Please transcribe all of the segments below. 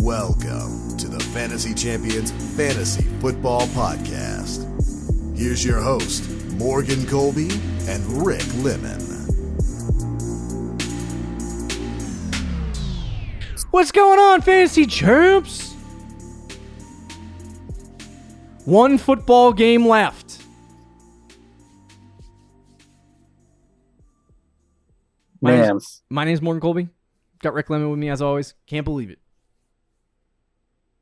Welcome to the Fantasy Champions Fantasy Football Podcast. Here's your host, Morgan Colby and Rick Lemon. What's going on, Fantasy Champs? One football game left. My name's Morgan Colby. Got Rick Lemon with me as always. Can't believe it.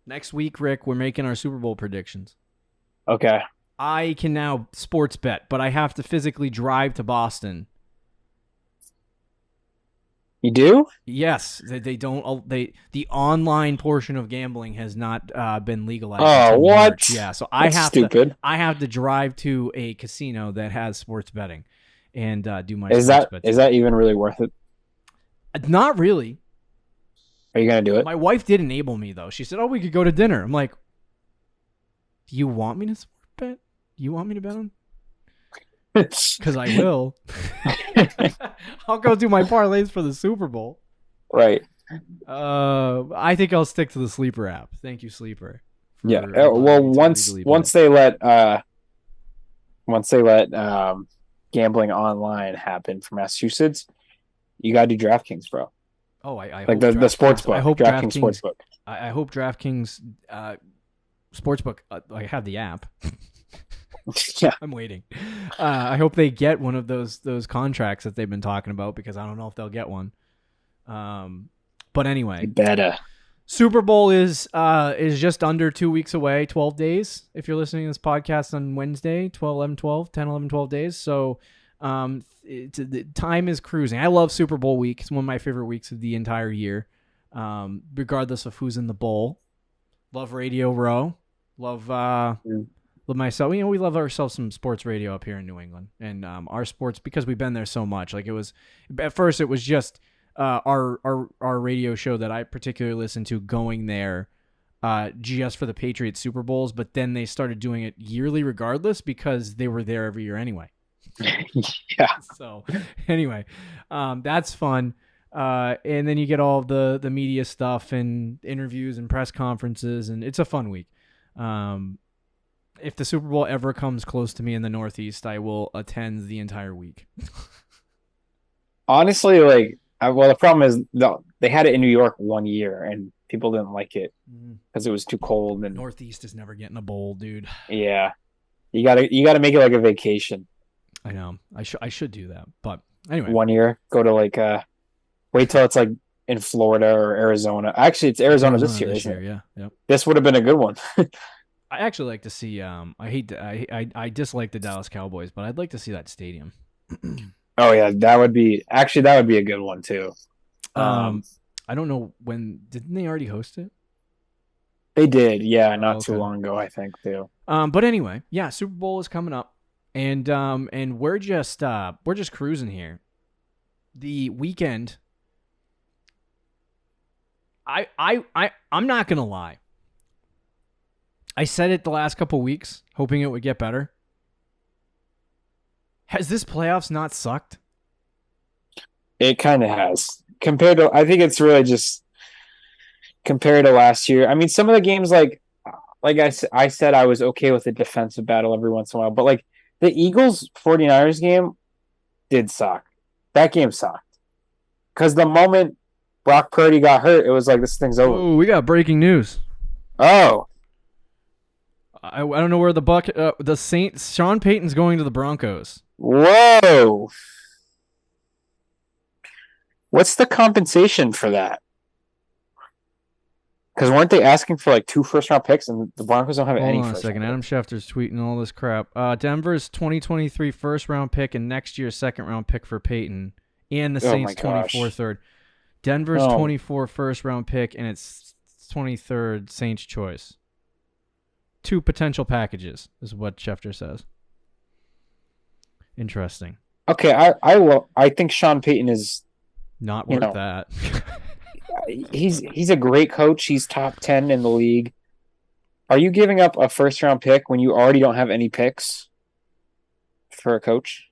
Next week, Rick, we're making our Super Bowl predictions. Okay. I can now sports bet, but I have to physically drive to Boston. You do? Yes, they don't. The online portion of gambling has not been legalized. Oh, until what? March. Yeah, so That's stupid. I have to drive to a casino that has sports betting and do my. Is that even really worth it? Not really. Are you gonna do it? My wife did enable me though. She said, "Oh, we could go to dinner." I'm like, "Do you want me to sports bet? You want me to bet on?" Because I will. I'll go do my parlays for the Super Bowl. Right. I think I'll stick to the Sleeper app. Thank you, Sleeper. Yeah. Well, once they let gambling online happen for Massachusetts, you gotta do DraftKings, bro. Oh, I like hope the sports book. I hope DraftKings Sportsbook. I hope DraftKings Sportsbook. I have the app. Yeah, I'm waiting. I hope they get one of those contracts that they've been talking about because I don't know if they'll get one. But anyway, better. Super Bowl is just under 2 weeks away, 12 days. If you're listening to this podcast on Wednesday, 10, 11, 12 days. So the time is cruising. I love Super Bowl week. It's one of my favorite weeks of the entire year, regardless of who's in the bowl. Love Radio Row. Love myself. We love ourselves some sports radio up here in New England, and our sports, because we've been there so much. Like, it was at first, it was just our radio show that I particularly listened to going there just for the Patriots Super Bowls, but then they started doing it yearly regardless because they were there every year anyway. Yeah. So anyway, that's fun. And then you get all the media stuff and interviews and press conferences, and it's a fun week. If the Super Bowl ever comes close to me in the Northeast, I will attend the entire week. Honestly, the problem is they had it in New York 1 year, and people didn't like it because it was too cold. And Northeast is never getting a bowl, dude. Yeah, you gotta make it like a vacation. I know. I should do that, but anyway, 1 year, go to wait till it's in Florida or Arizona. Actually, it's Arizona this year, isn't it? Yeah. Yep. This would have been a good one. I actually like to see. I dislike the Dallas Cowboys, but I'd like to see that stadium. Oh yeah, that would be a good one too. I don't know didn't they already host it? They did, yeah, not too long ago, I think too. But anyway, yeah, Super Bowl is coming up, and we're just cruising here. The weekend. I'm not gonna lie. I said it the last couple weeks, hoping it would get better. Has this playoffs not sucked? It kind of has. I think it's really just compared to last year. I mean, some of the games, like I said, I was okay with the defensive battle every once in a while, but the Eagles 49ers game did suck. That game sucked. Because the moment Brock Purdy got hurt, it was like, this thing's over. Oh, we got breaking news. Oh. I don't know where the Saints. Sean Payton's going to the Broncos. Whoa! What's the compensation for that? Because weren't they asking for 2 first-round picks, and the Broncos don't have any. Hold on a second. Adam Schefter's tweeting all this crap. Denver's 2023 first-round pick and next year's second-round pick for Payton, and the Saints 24 third. Denver's 24 first-round pick and its 23rd Saints choice. 2 potential packages is what Schefter says. Interesting. Okay, I think Sean Payton is not worth that. He's a great coach. He's top 10 in the league. Are you giving up a first round pick when you already don't have any picks for a coach?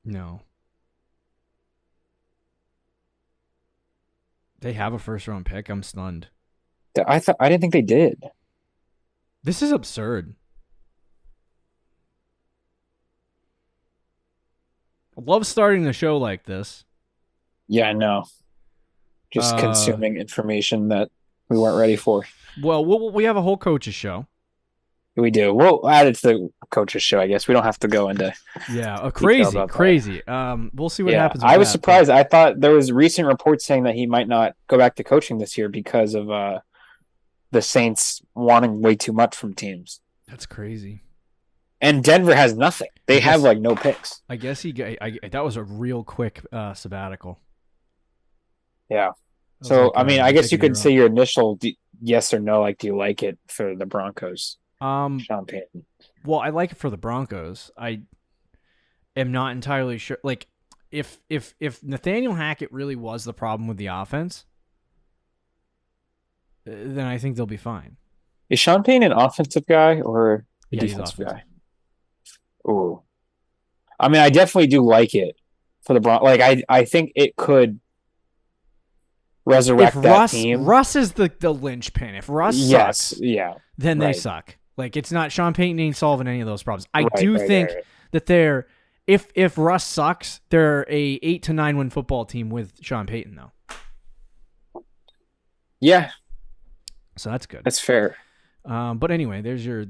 No. They have a first-round pick. I'm stunned. I didn't think they did. This is absurd. I love starting the show like this. Yeah, I know. Just consuming information that we weren't ready for. Well, we have a whole coaches show. We do. We'll add it to the coaches show, I guess. We don't have to go into crazy. We'll see what happens. I was surprised. I thought there was recent reports saying that he might not go back to coaching this year because of the Saints wanting way too much from teams. That's crazy. And Denver has nothing. They have like no picks. I guess that was a real quick sabbatical. Yeah. So, I mean, I guess you could say your initial yes or no, like, do you like it for the Broncos? Sean Payton. Well, I like it for the Broncos. I am not entirely sure. Like, if Nathaniel Hackett really was the problem with the offense, then I think they'll be fine. Is Sean Payton an offensive guy or a defensive guy? Ooh. I mean, I definitely do like it for the Broncos. Like, I think it could resurrect that team. Russ is the linchpin. If Russ sucks, then they suck. Like, it's not Sean Payton ain't solving any of those problems. I do think that they're if Russ sucks, they're a 8 to 9 win football team with Sean Payton though. Yeah. So that's good. That's fair. But anyway, there's your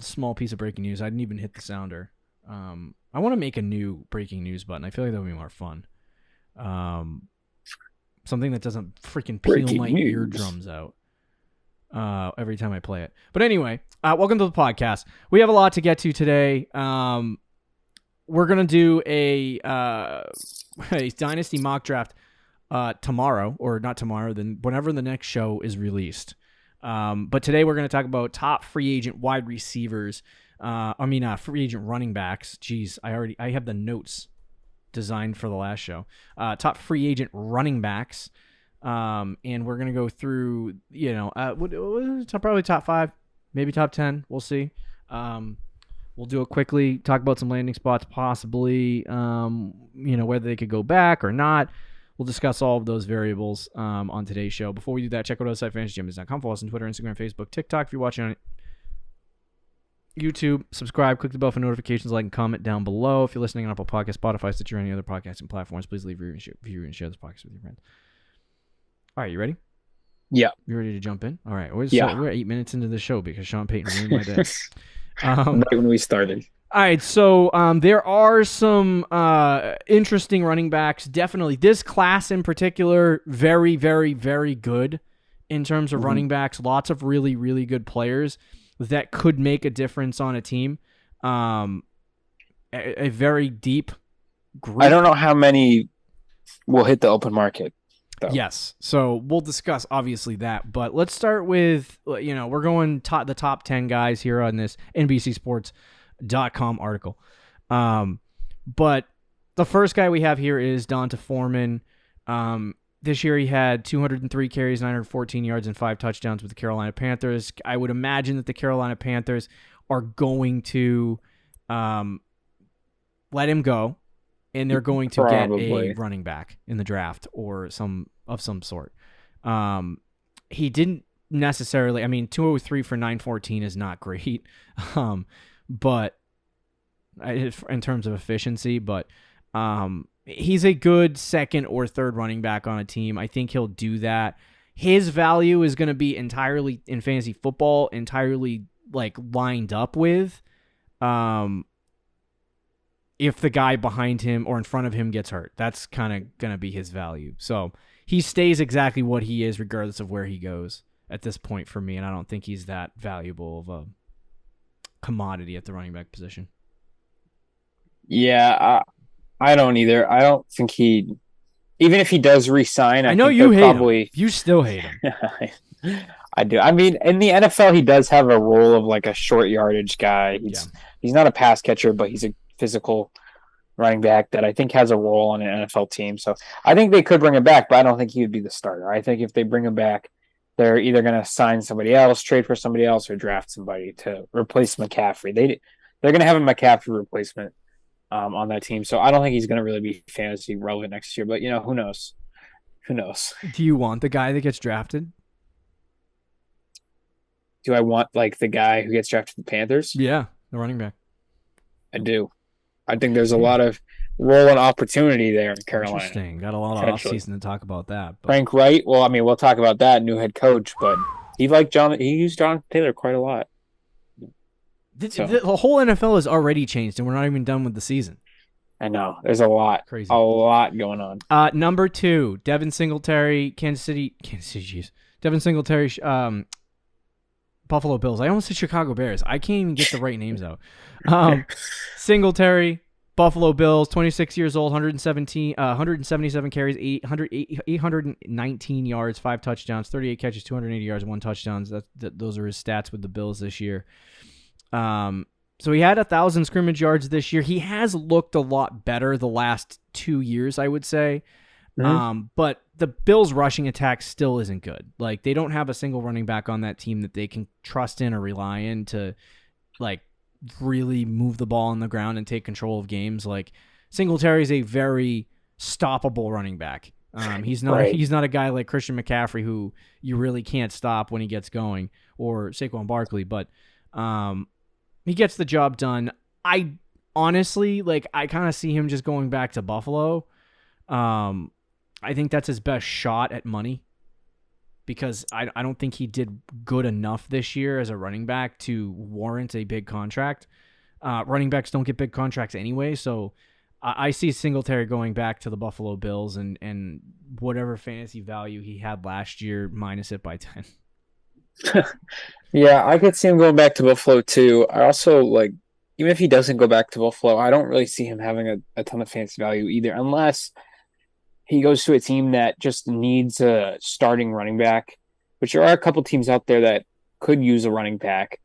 small piece of breaking news. I didn't even hit the sounder. I want to make a new breaking news button. I feel like that would be more fun. Something that doesn't freaking peel my eardrums out every time I play it. But anyway, welcome to the podcast. We have a lot to get to today. We're going to do a Dynasty mock draft tomorrow, or not tomorrow, then whenever the next show is released. But today we're going to talk about top free agent wide receivers. Free agent running backs. Jeez, I have the notes designed for the last show. Top free agent running backs. And we're going to go through, probably top 5, maybe top 10. We'll see. We'll do it quickly, talk about some landing spots, possibly, whether they could go back or not. We'll discuss all of those variables on today's show. Before we do that, check out our website, fantasygems.com. Follow us on Twitter, Instagram, Facebook, TikTok. If you're watching on YouTube, subscribe, click the bell for notifications, like and comment down below. If you're listening on Apple Podcasts, Spotify, Stitcher, or any other podcasting platforms, please leave a review and share this podcast with your friends. All right, you ready? Yeah. You ready to jump in? All right. We're 8 minutes into the show because Sean Payton ruined my day. Right when we started. All right, so there are some interesting running backs. Definitely, this class in particular, very, very, very good in terms of running backs. Lots of really, really good players that could make a difference on a team. A very deep group. I don't know how many will hit the open market, though. Yes, so we'll discuss obviously that, but let's start with we're going the top 10 guys here on this NBCSports.com article. But the first guy we have here is Donta Foreman. This year he had 203 carries, 914 yards, and 5 touchdowns with the Carolina Panthers. I would imagine that the Carolina Panthers are going to let him go, and they're going to get a running back in the draft or some sort. He didn't necessarily. 203 for 914 is not great, but in terms of efficiency, but he's a good second or third running back on a team. I think he'll do that. His value is going to be entirely in fantasy football, entirely like lined up with if the guy behind him or in front of him gets hurt. That's kind of going to be his value. So he stays exactly what he is regardless of where he goes at this point for me, and I don't think he's that valuable of a commodity at the running back position. Yeah, I don't either. I don't think he, even if he does re-sign, I know you hate him. You still hate him. I do. In the NFL, he does have a role of like a short yardage guy. He's not a pass catcher, but he's a physical running back that I think has a role on an NFL team. So I think they could bring him back, but I don't think he would be the starter. I think if they bring him back, they're either going to sign somebody else, trade for somebody else, or draft somebody to replace McCaffrey. They're going to have a McCaffrey replacement on that team. So I don't think he's going to really be fantasy relevant next year, but who knows? Who knows? Do you want the guy that gets drafted? Do I want like the guy who gets drafted to the Panthers? Yeah, the running back. I do. I think there's a lot of role and opportunity there in Carolina. Interesting. Got a lot of offseason to talk about that. But... Frank Wright. Well, I mean, we'll talk about that new head coach, but he used John Taylor quite a lot. The whole NFL has already changed, and we're not even done with the season. I know. There's a lot. Crazy. A lot going on. Number 2, Devin Singletary, Kansas City, jeez. Devin Singletary, Buffalo Bills. I almost said Chicago Bears. I can't even get the right names out. Singletary, Buffalo Bills, 26 years old, 177 carries, 819 yards, 5 touchdowns, 38 catches, 280 yards, 1 touchdown. Those are his stats with the Bills this year. So he had 1,000 scrimmage yards this year. He has looked a lot better the last 2 years, I would say. Mm-hmm. But the Bills' rushing attack still isn't good. Like, they don't have a single running back on that team that they can trust in or rely in to, like, really move the ball on the ground and take control of games. Like, Singletary is a very stoppable running back. He's not a guy like Christian McCaffrey who you really can't stop when he gets going, or Saquon Barkley, but he gets the job done. I honestly, I kind of see him just going back to Buffalo. I think that's his best shot at money, because I don't think he did good enough this year as a running back to warrant a big contract. Running backs don't get big contracts anyway, so I see Singletary going back to the Buffalo Bills and whatever fantasy value he had last year, minus it by 10. Yeah, I could see him going back to Buffalo too. I also even if he doesn't go back to Buffalo, I don't really see him having a ton of fantasy value either, unless he goes to a team that just needs a starting running back, which there are a couple teams out there that could use a running back,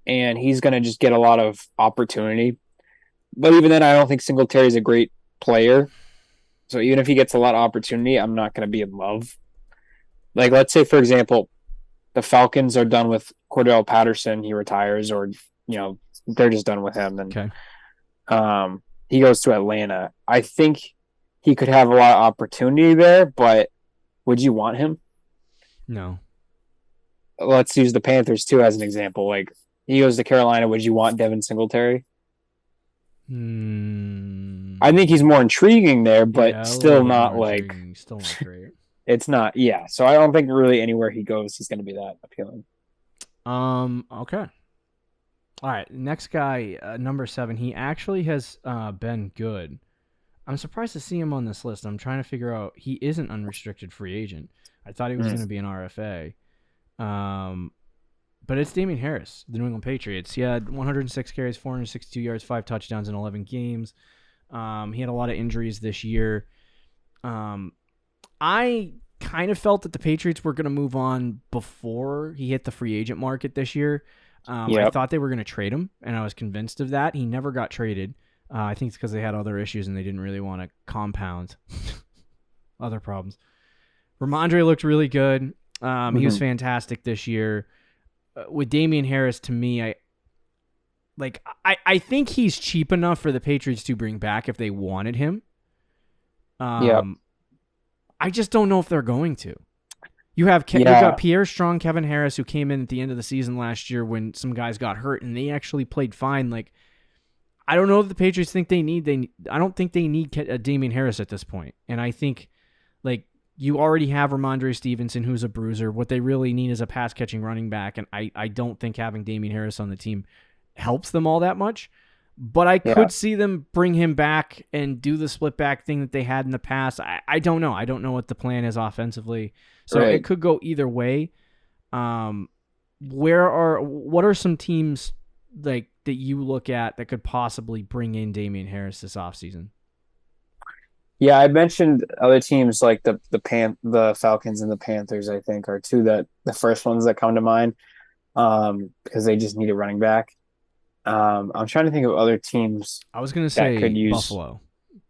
and he's going to just get a lot of opportunity. But even then, I don't think Singletary is a great player. So even if he gets a lot of opportunity, I'm not going to be in love. Like, let's say, for example, the Falcons are done with Cordell Patterson, he retires, or, they're just done with him. And he goes to Atlanta. I think he could have a lot of opportunity there, but would you want him? No. Let's use the Panthers too as an example. Like, he goes to Carolina. Would you want Devin Singletary? I think he's more intriguing there, but still not like. Still not great. It's not, yeah. So I don't think really anywhere he goes he's going to be that appealing. Okay. All right, next guy, number 7. He actually has been good. I'm surprised to see him on this list. I'm trying to figure out. He is an unrestricted free agent. I thought he was going to be an RFA. But it's Damien Harris, the New England Patriots. He had 106 carries, 462 yards, 5 touchdowns in 11 games. He had a lot of injuries this year. I kind of felt that the Patriots were going to move on before he hit the free agent market this year. I thought they were going to trade him, and I was convinced of that. He never got traded. I think it's because they had other issues and they didn't really want to compound other problems. Ramondre looked really good. He was fantastic this year. With Damien Harris, to me, I think he's cheap enough for the Patriots to bring back if they wanted him. I just don't know if they're going to. You got Pierre Strong, Kevin Harris, who came in at the end of the season last year when some guys got hurt, and they actually played fine. I don't know if the Patriots think they need. I don't think they need Damien Harris at this point. And I think, you already have Ramondre Stevenson, who's a bruiser. What they really need is a pass-catching running back, and I don't think having Damien Harris on the team helps them all that much. But I could see them bring him back and do the split-back thing that they had in the past. I don't know. I don't know what the plan is offensively. So It could go either way. What are some teams that you look at that could possibly bring in Damien Harris this offseason? Yeah, I mentioned other teams like the Falcons and the Panthers, I think, are two that the first ones that come to mind, because they just need a running back. I'm trying to think of other teams. I was going to say Buffalo.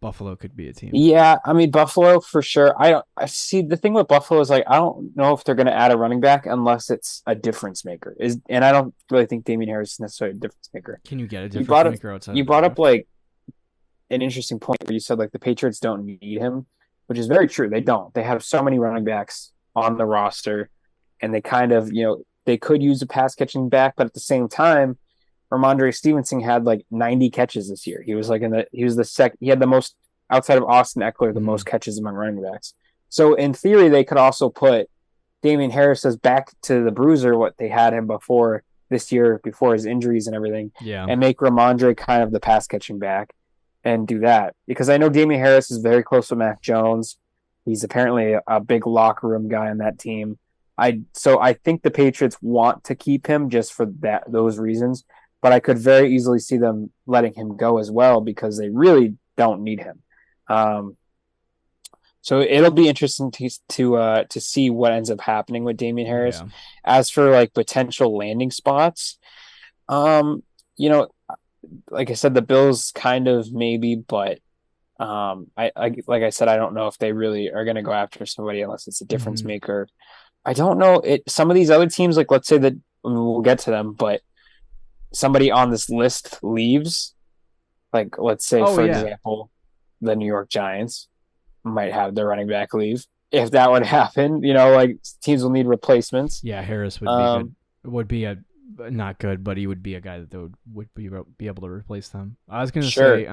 Buffalo could be a team. Yeah, I mean, Buffalo for sure. I see the thing with Buffalo is I don't know if they're going to add a running back unless it's a difference maker. And I don't really think Damien Harris is necessarily a difference maker. Can you get a difference maker outside? You brought up an interesting point where you said the Patriots don't need him, which is very true. They don't. They have so many running backs on the roster, and they kind of, they could use a pass catching back, but at the same time, Ramondre Stevenson had like 90 catches this year. He was like he had the most outside of Austin Eckler, the most catches among running backs. So in theory, they could also put Damian Harris as back to the bruiser, what they had him before this year, before his injuries and everything, and make Ramondre kind of the pass catching back and do that. Because I know Damian Harris is very close with Mac Jones. He's apparently a big locker room guy on that team. So I think the Patriots want to keep him just for those reasons, but I could very easily see them letting him go as well because they really don't need him. So it'll be interesting to see what ends up happening with Damian Harris. Yeah. As for like potential landing spots, like I said, the Bills kind of maybe, but like I said, I don't know if they really are going to go after somebody unless it's a difference maker. I don't know. Some of these other teams, like let's say that we'll get to them, but somebody on this list leaves, like let's say for example, the New York Giants might have their running back leave. If that would happen, like teams will need replacements. Yeah, Harris would be good. Would be a not good, but he would be a guy that would be able to replace them. I was going to say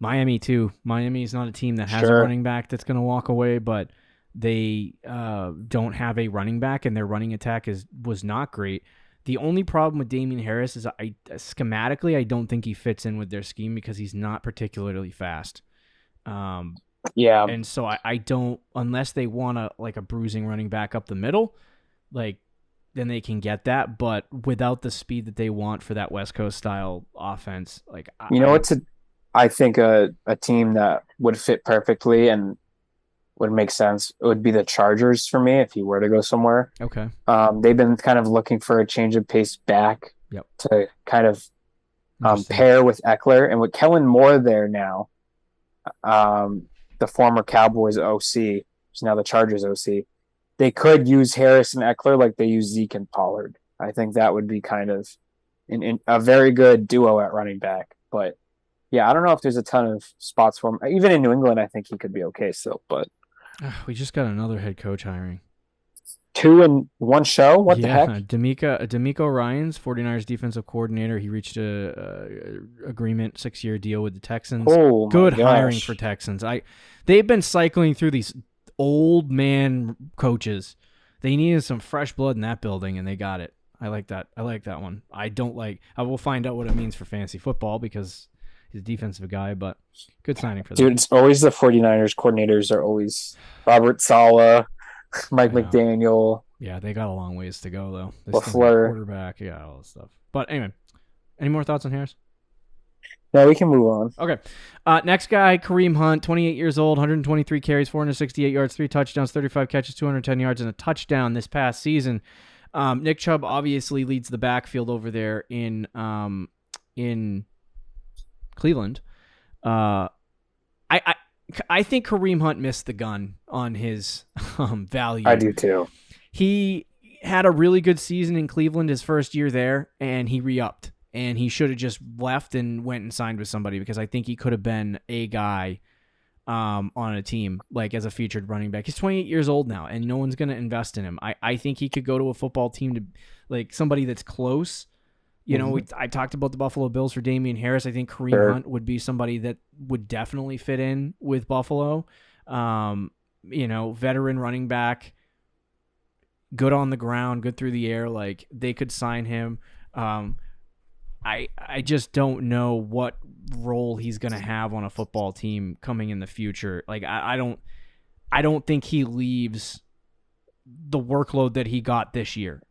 Miami too. Miami is not a team that has a running back that's going to walk away, but they don't have a running back, and their running attack was not great. The only problem with Damian Harris is schematically, I don't think he fits in with their scheme because he's not particularly fast. And so I don't, unless they want a bruising running back up the middle, then they can get that. But without the speed that they want for that West Coast style offense, I think a team that would fit perfectly and would make sense. It would be the Chargers for me if he were to go somewhere. Okay. They've been kind of looking for a change of pace back to kind of pair with Eckler, and with Kellen Moore there now. The former Cowboys OC, who's now the Chargers OC, they could use Harris and Eckler like they use Zeke and Pollard. I think that would be kind of a very good duo at running back. But yeah, I don't know if there's a ton of spots for him. Even in New England, I think he could be okay still. But we just got another head coach hiring. 2 in one show? What the heck? D'Amico Ryans, 49ers defensive coordinator. He reached a agreement, 6-year deal with the Texans. Oh, good hiring for Texans. They've been cycling through these old man coaches. They needed some fresh blood in that building, and they got it. I like that. I like that one. I will find out what it means for fantasy football because he's a defensive guy, but good signing for them. Dude, it's always the 49ers coordinators are always Robert Saleh, Mike McDaniel. Yeah, they got a long ways to go, though. LaFleur. Quarterback, all this stuff. But anyway, any more thoughts on Harris? No, we can move on. Okay. Next guy, Kareem Hunt, 28 years old, 123 carries, 468 yards, 3 touchdowns, 35 catches, 210 yards, and a touchdown this past season. Nick Chubb obviously leads the backfield over there in Cleveland. I think Kareem Hunt missed the gun on his value. I do too. He had a really good season in Cleveland his first year there, and he re-upped. And he should have just left and went and signed with somebody because I think he could have been a guy on a team, like as a featured running back. He's 28 years old now, and no one's going to invest in him. I think he could go to a football team to like somebody that's close. I talked about the Buffalo Bills for Damian Harris. I think Kareem Hunt would be somebody that would definitely fit in with Buffalo. Veteran running back, good on the ground, good through the air. Like they could sign him. I just don't know what role he's going to have on a football team coming in the future. Like I don't think he leaves the workload that he got this year.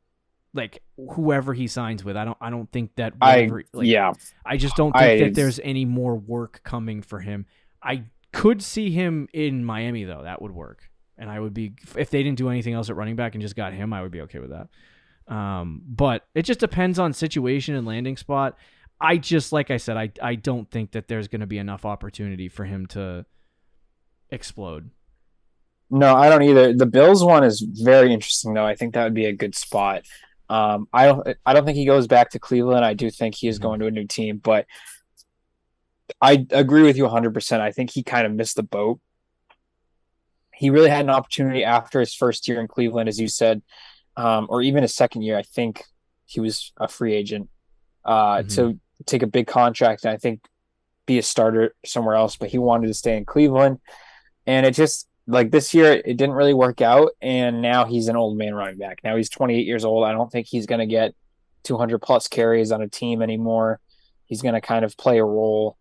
Like whoever he signs with, I don't think that. I just don't think that there's any more work coming for him. I could see him in Miami though. That would work, and I would be if they didn't do anything else at running back and just got him. I would be okay with that. But it just depends on situation and landing spot. Like I said, I don't think that there's going to be enough opportunity for him to explode. No, I don't either. The Bills one is very interesting though. I think that would be a good spot. I don't think he goes back to Cleveland. I do think he is going to a new team, but I agree with you 100%. I think he kind of missed the boat he really had an opportunity after his first year in Cleveland, as you said, or even his second year. I think he was a free agent Mm-hmm. to take a big contract and I think be a starter somewhere else. But he wanted to stay in Cleveland, and it just like this year it didn't really work out. And now he's an old man running back. Now he's 28 years old. I don't think he's going to get 200 plus carries on a team anymore. He's going to kind of play a role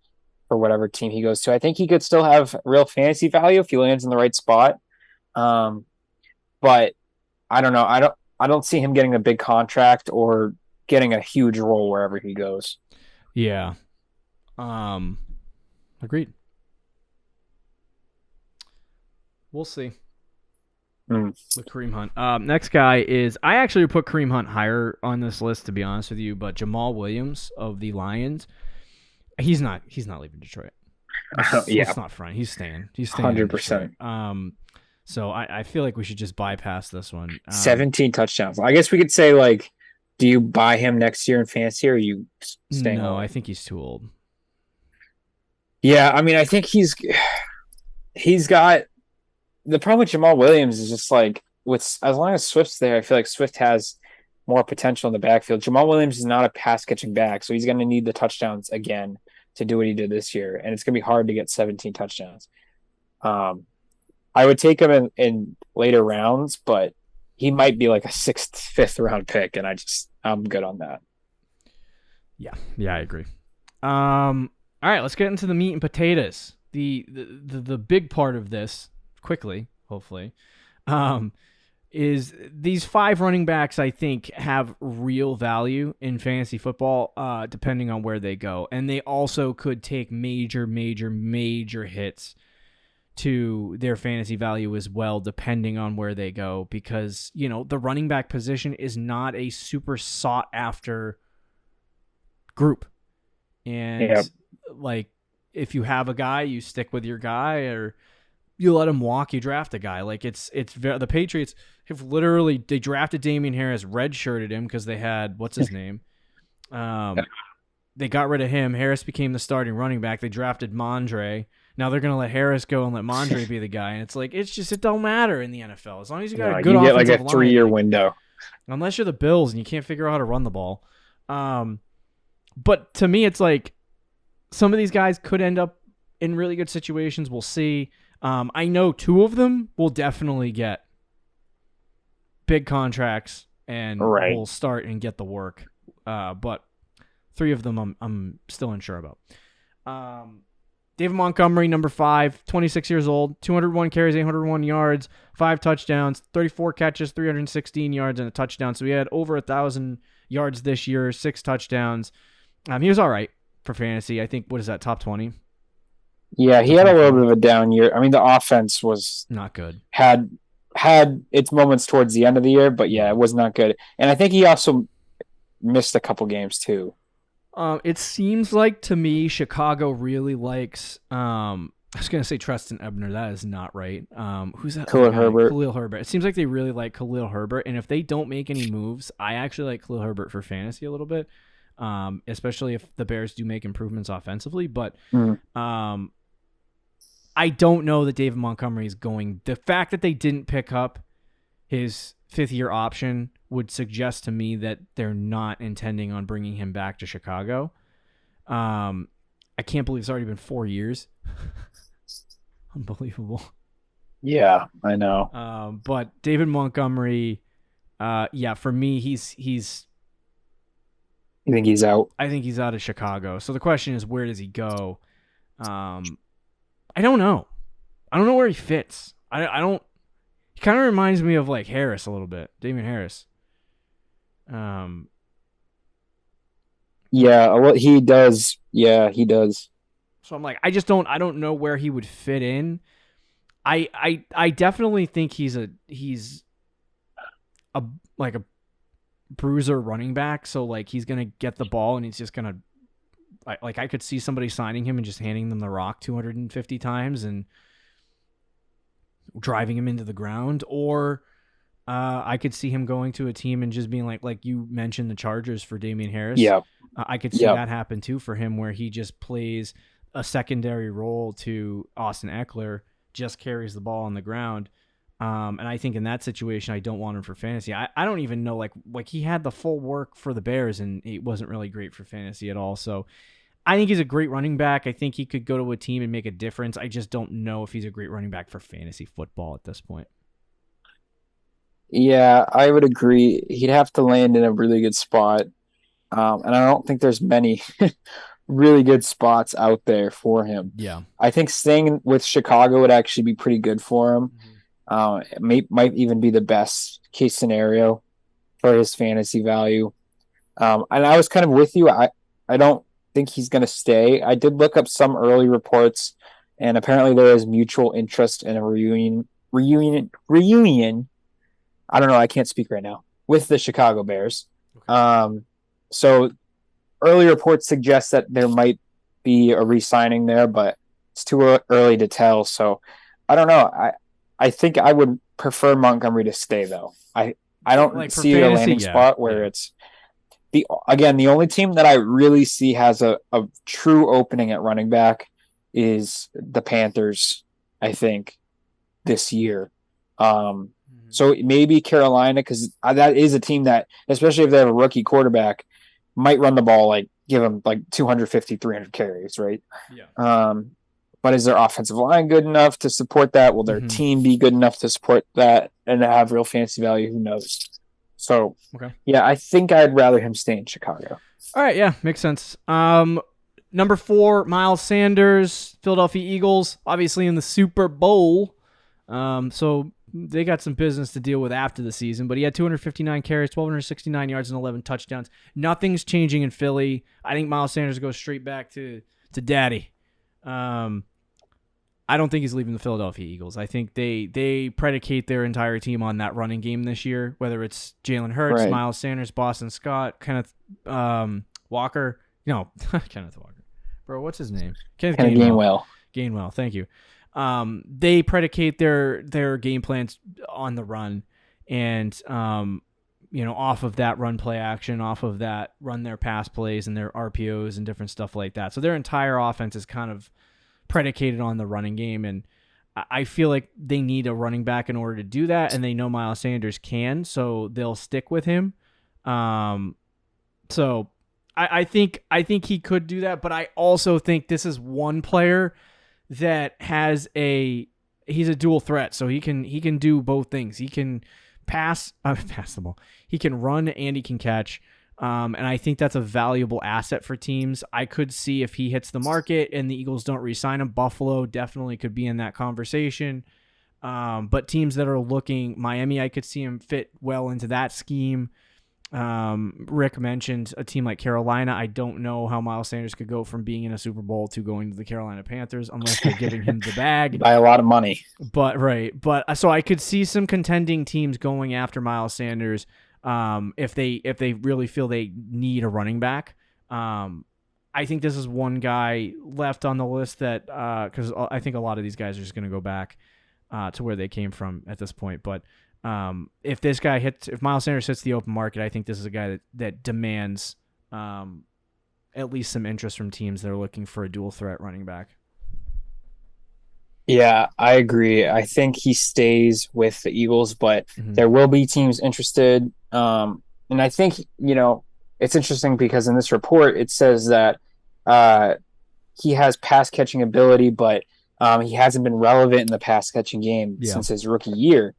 for whatever team he goes to. I think he could still have real fantasy value if he lands in the right spot. Um, but I don't know. I don't see him getting a big contract or getting a huge role wherever he goes. Yeah. Agreed. We'll see. With Kareem Hunt. Next guy is, I actually put Kareem Hunt higher on this list, to be honest with you, but Jamal Williams of the Lions, he's not leaving Detroit. Let's not front. He's staying. He's staying. 100%. So I feel like we should just bypass this one. 17 touchdowns. I guess we could say, like, do you buy him next year in fantasy or are you staying No, away? I think he's too old. Yeah, I mean, I think he's got the problem with Jamal Williams is just like with as long as Swift's there, I feel like Swift has more potential in the backfield. Jamal Williams is not a pass catching back, so he's going to need the touchdowns again to do what he did this year, and it's going to be hard to get 17 touchdowns. I would take him in later rounds, but he might be like a sixth, fifth round pick, and I'm good on that. Yeah, I agree. All right, let's get into the meat and potatoes. The big part of this, quickly, hopefully, is these 5 running backs I think have real value in fantasy football, depending on where they go, and they also could take major hits to their fantasy value as well, depending on where they go, because the running back position is not a super sought after group, and like if you have a guy, you stick with your guy, or you let him walk, you draft a guy. Like the Patriots have literally, they drafted Damian Harris, redshirted him because they had, what's his name? They got rid of him. Harris became the starting running back. They drafted Mondre. Now they're going to let Harris go and let Mondre be the guy. And it's like, it don't matter in the NFL. As long as you got a good offensive line. You get like a 3-year window. Unless you're the Bills and you can't figure out how to run the ball. But to me, it's like some of these guys could end up in really good situations. We'll see. I know 2 of them will definitely get big contracts and will start and get the work. But 3 of them I'm still unsure about. David Montgomery, number 5, 26 years old, 201 carries, 801 yards, 5 touchdowns, 34 catches, 316 yards, and a touchdown. So he had over 1,000 yards this year, 6 touchdowns. He was all right for fantasy. I think, what is that, top 20? Yeah, he had a little bit of a down year. I mean, the offense was not good. Had its moments towards the end of the year, but yeah, it was not good. And I think he also missed a couple games too. It seems like to me Chicago really likes I was going to say Tristan Ebner. That is not right. Who's that? Khalil Herbert. Khalil Herbert. It seems like they really like Khalil Herbert, and if they don't make any moves, I actually like Khalil Herbert for fantasy a little bit. Especially if the Bears do make improvements offensively, but I don't know that David Montgomery is going. The fact that they didn't pick up his 5th-year option would suggest to me that they're not intending on bringing him back to Chicago. I can't believe it's already been 4 years. Unbelievable. Yeah, I know. But David Montgomery, for me, he's. You think he's out? I think he's out of Chicago. So the question is, where does he go? I don't know. I don't know where he fits. I don't. He kind of reminds me of like Harris a little bit, Damian Harris. Yeah, well, he does. Yeah, he does. So I'm like, I don't know where he would fit in. I definitely think he's a bruiser running back. So like he's gonna get the ball and he's just gonna like I could see somebody signing him and just handing them the rock 250 times and driving him into the ground, or I could see him going to a team and just being like you mentioned the Chargers for Damian Harris. Yeah, I could see that happen too for him, where he just plays a secondary role to Austin Eckler, just carries the ball on the ground. And I think in that situation, I don't want him for fantasy. I don't even know, like he had the full work for the Bears, and it wasn't really great for fantasy at all. So I think he's a great running back. I think he could go to a team and make a difference. I just don't know if he's a great running back for fantasy football at this point. Yeah, I would agree. He'd have to land in a really good spot. And I don't think there's many really good spots out there for him. Yeah. I think staying with Chicago would actually be pretty good for him. It might even be the best case scenario for his fantasy value. And I was kind of with you. I don't think he's going to stay. I did look up some early reports, and apparently there is mutual interest in a reunion. I don't know. I can't speak right now with the Chicago Bears. Okay. So early reports suggest that there might be a re-signing there, but it's too early to tell. So I don't know. I think I would prefer Montgomery to stay, though. I don't see fantasy, a landing spot where it's the only team that I really see has a true opening at running back is the Panthers, I think, this year. So maybe Carolina, because that is a team that, especially if they have a rookie quarterback, might run the ball, like give them like 250, 300 carries, right? Yeah. But is their offensive line good enough to support that? Will their team be good enough to support that and have real fantasy value? Who knows? So, yeah, I think I'd rather him stay in Chicago. All right, yeah, makes sense. Number 4, Miles Sanders, Philadelphia Eagles, obviously in the Super Bowl. So they got some business to deal with after the season, but he had 259 carries, 1,269 yards, and 11 touchdowns. Nothing's changing in Philly. I think Miles Sanders goes straight back to daddy. I don't think he's leaving the Philadelphia Eagles. I think they predicate their entire team on that running game this year, whether it's Jalen Hurts, right, Miles Sanders, Boston Scott, Kenneth Walker. No, Kenneth Walker. Bro, what's his name? Kenneth Gainwell. Gainwell, thank you. They predicate their game plans on the run, and off of that run play action, off of that run their pass plays and their RPOs and different stuff like that. So their entire offense is kind of predicated on the running game, and I feel like they need a running back in order to do that, and they know Miles Sanders can, so they'll stick with him. So I think he could do that, but I also think this is one player that he's a dual threat, so he can do both things. He can pass the ball. He can run and he can catch. And I think that's a valuable asset for teams. I could see if he hits the market and the Eagles don't re-sign him, Buffalo definitely could be in that conversation. But teams that are looking, Miami, I could see him fit well into that scheme. Rick mentioned a team like Carolina. I don't know how Miles Sanders could go from being in a Super Bowl to going to the Carolina Panthers unless they're giving him the bag by a lot of money. But so I could see some contending teams going after Miles Sanders if they really feel they need a running back. I think this is one guy left on the list that because I think a lot of these guys are just going to go back to where they came from at this point, but. If Miles Sanders hits the open market, I think this is a guy that demands at least some interest from teams that are looking for a dual threat running back. Yeah, I agree. I think he stays with the Eagles, but there will be teams interested. And I think, it's interesting because in this report, it says that he has pass catching ability, but he hasn't been relevant in the pass catching game since his rookie year.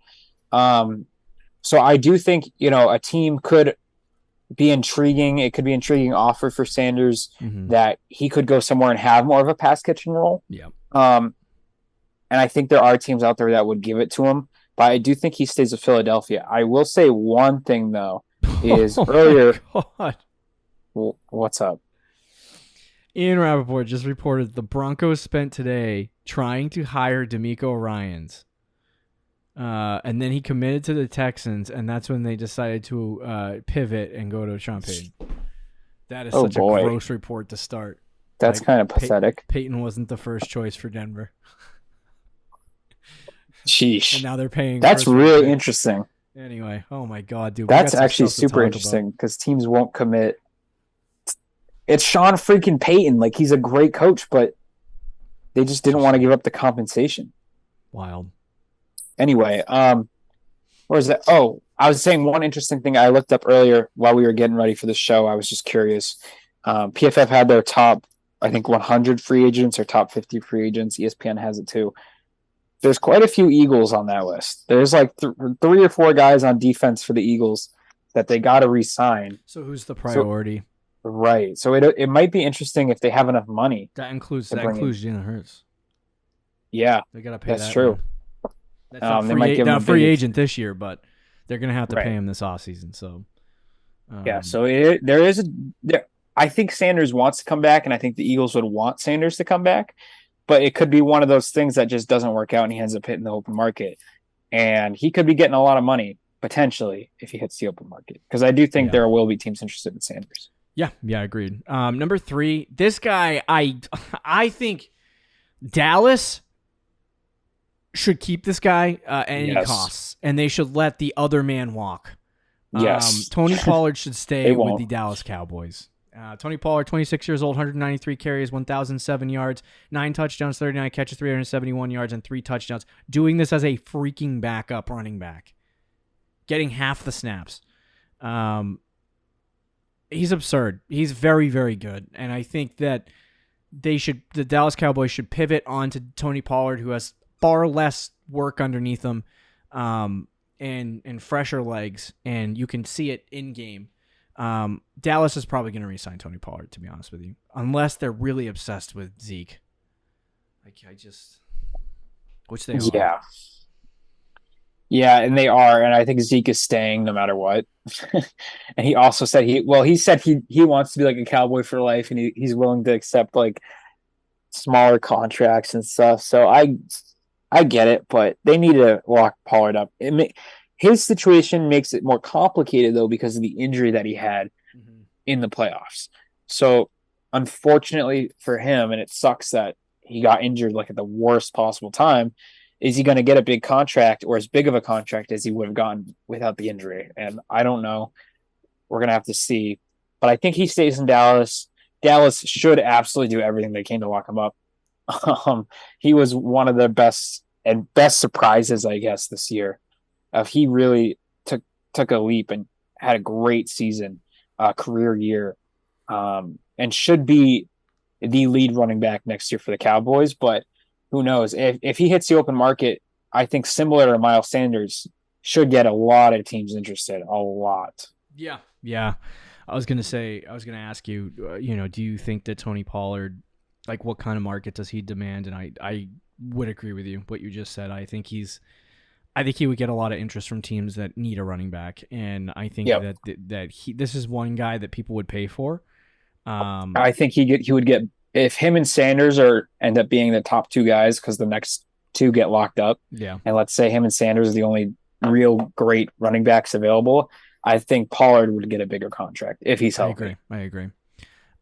So I do think, a team could be intriguing. It could be an intriguing offer for Sanders that he could go somewhere and have more of a pass catching role. Yeah. And I think there are teams out there that would give it to him, but I do think he stays with Philadelphia. I will say one thing though, is earlier. What's up? Ian Rappaport just reported the Broncos spent today trying to hire DeMeco Ryans. And then he committed to the Texans, and that's when they decided to pivot and go to Sean Payton. That is such a gross report to start. That's kind of pathetic. Payton wasn't the first choice for Denver. Sheesh. And now they're paying. That's really interesting. Anyway, oh my God, dude. That's actually super interesting because teams won't commit. It's Sean freaking Payton. Like, he's a great coach, but they just didn't want to give up the compensation. Wild. Anyway, where is that? Oh, I was saying one interesting thing I looked up earlier while we were getting ready for the show. I was just curious. PFF had their top, I think, 100 free agents or top 50 free agents. ESPN has it too. There's quite a few Eagles on that list. There's like three or four guys on defense for the Eagles that they got to re-sign. So who's the priority? Right. So it might be interesting if they have enough money. That includes Jalen Hurts. Yeah, they got to pay. That's true. That's not free agent this year, but they're going to have to pay him this offseason. So So I think Sanders wants to come back, and I think the Eagles would want Sanders to come back. But it could be one of those things that just doesn't work out, and he ends up hitting the open market. And he could be getting a lot of money potentially if he hits the open market, because I do think there will be teams interested in Sanders. Yeah, agreed. Number 3, this guy, I think Dallas should keep this guy at any costs, and they should let the other man walk. Yes. Tony Pollard should stay with the Dallas Cowboys. Tony Pollard, 26 years old, 193 carries, 1,007 yards, 9 touchdowns, 39 catches, 371 yards, and 3 touchdowns. Doing this as a freaking backup running back. Getting half the snaps. He's absurd. He's very, very good. And I think that the Dallas Cowboys should pivot onto Tony Pollard, who has far less work underneath him and fresher legs, and you can see it in game. Dallas is probably going to re-sign Tony Pollard, to be honest with you, unless they're really obsessed with Zeke. Which they are. Yeah, and they are, and I think Zeke is staying no matter what. And he also said he wants to be like a Cowboy for life, and he's willing to accept like smaller contracts and stuff. So I get it, but they need to lock Pollard up. His situation makes it more complicated, though, because of the injury that he had in the playoffs. So, unfortunately for him, and it sucks that he got injured like at the worst possible time, is he going to get a big contract or as big of a contract as he would have gotten without the injury? And I don't know. We're going to have to see. But I think he stays in Dallas. Dallas should absolutely do everything they can to lock him up. He was one of the best surprises, I guess, this year. He really took a leap and had a great season, career year, and should be the lead running back next year for the Cowboys. But who knows? If he hits the open market, I think similar to Miles Sanders, should get a lot of teams interested. A lot. Yeah. I was gonna ask you, do you think that Tony Pollard, like, what kind of market does he demand? And I would agree with you what you just said. I think he would get a lot of interest from teams that need a running back, and I think this is one guy that people would pay for. I think he would get, if him and Sanders end up being the top 2 guys, because the next 2 get locked up. Yeah. And let's say him and Sanders are the only real great running backs available, I think Pollard would get a bigger contract if he's healthy. I agree.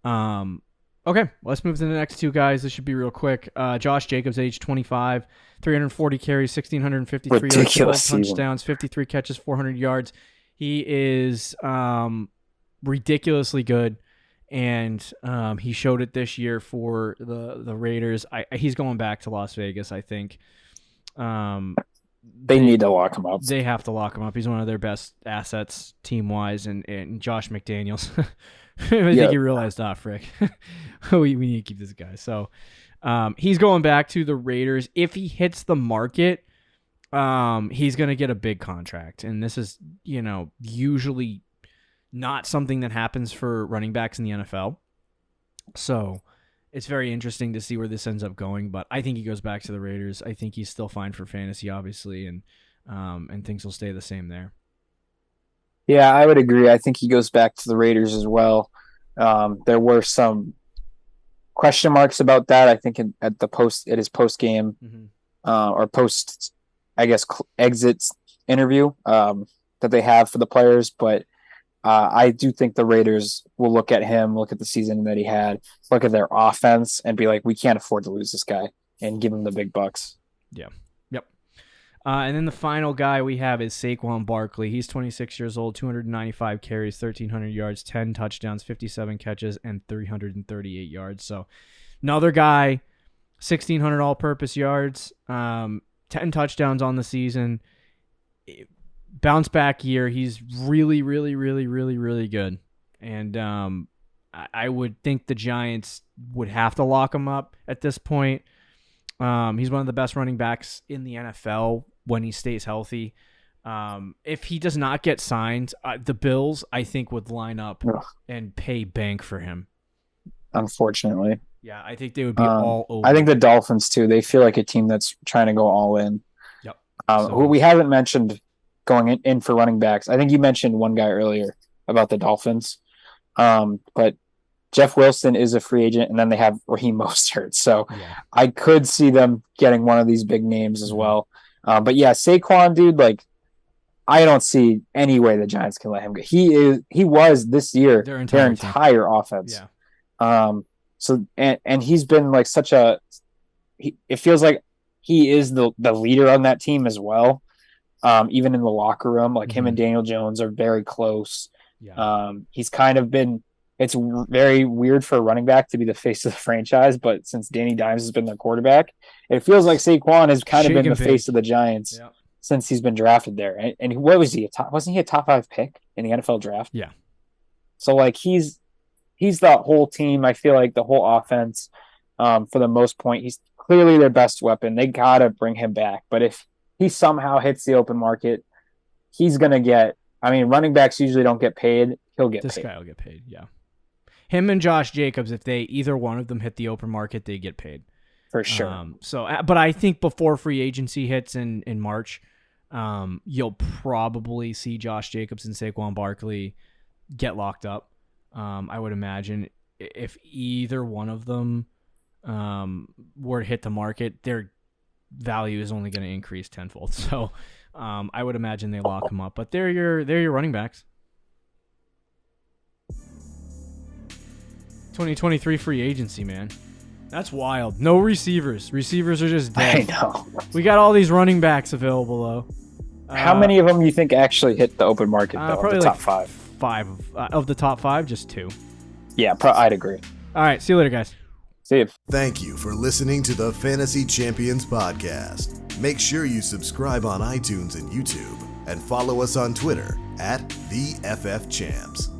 Okay, let's move to the next 2 guys. This should be real quick. Josh Jacobs, age 25, 340 carries, 1,653 yards, 12 touchdowns, 53 catches, 400 yards. He is ridiculously good, and he showed it this year for the Raiders. He's going back to Las Vegas, I think. They need to lock him up. They have to lock him up. He's one of their best assets team-wise, and Josh McDaniels. I think you realized that, Frick. we need to keep this guy. So he's going back to the Raiders. If he hits the market, he's going to get a big contract. And this is, usually not something that happens for running backs in the NFL. So it's very interesting to see where this ends up going. But I think he goes back to the Raiders. I think he's still fine for fantasy, obviously, and things will stay the same there. Yeah, I would agree. I think he goes back to the Raiders as well. There were some question marks about that, I think, at his post game or post, I guess, exits interview that they have for the players. But I do think the Raiders will look at him, look at the season that he had, look at their offense, and be like, we can't afford to lose this guy, and give him the big bucks. Yeah. Yep. And then the final guy we have is Saquon Barkley. He's 26 years old, 295 carries, 1,300 yards, 10 touchdowns, 57 catches, and 338 yards. So another guy, 1,600 all-purpose yards. 10 touchdowns on the season. Bounce back year. He's really, really, really, really, really good. And I would think the Giants would have to lock him up at this point. He's one of the best running backs in the NFL when he stays healthy. If he does not get signed, the Bills, I think, would line up and pay bank for him. Unfortunately. Yeah, I think they would be all over. I think the Dolphins, too, they feel like a team that's trying to go all in. Yep. Who we haven't mentioned going in for running backs. I think you mentioned one guy earlier about the Dolphins. But Jeff Wilson is a free agent, and then they have Raheem Mostert. So I could see them getting one of these big names as well. But yeah, Saquon, dude, like, I don't see any way the Giants can let him go. He was this year their entire offense. Yeah. So and he's been like it feels like he is the leader on that team as well. Even in the locker room, like him and Daniel Jones are very close. Yeah. He's kind of been. It's very weird for a running back to be the face of the franchise, but since Danny Dimes has been their quarterback, it feels like Saquon has kind of been the face of the Giants since he's been drafted there. And what was he? Wasn't he a top 5 pick in the NFL draft? Yeah. So like he's the whole team. I feel like the whole offense, for the most part, he's clearly their best weapon. They gotta bring him back. But if he somehow hits the open market, he's gonna get. I mean, running backs usually don't get paid. He'll get paid. This guy will get paid. Yeah. Him and Josh Jacobs, if either one of them hit the open market, they get paid. For sure. But I think before free agency hits in March, you'll probably see Josh Jacobs and Saquon Barkley get locked up. I would imagine if either one of them were to hit the market, their value is only going to increase tenfold. So I would imagine they lock them up. But they're your running backs. 2023 free agency, man. That's wild. No receivers. Receivers are just dead. I know. We got all these running backs available, though. How many of them you think actually hit the open market, though, probably the top like 5? 5. Of the top 5, just 2. Yeah, I'd agree. All right, see you later, guys. See you. Thank you for listening to the Fantasy Champions Podcast. Make sure you subscribe on iTunes and YouTube, and follow us on Twitter @TheFFChamps.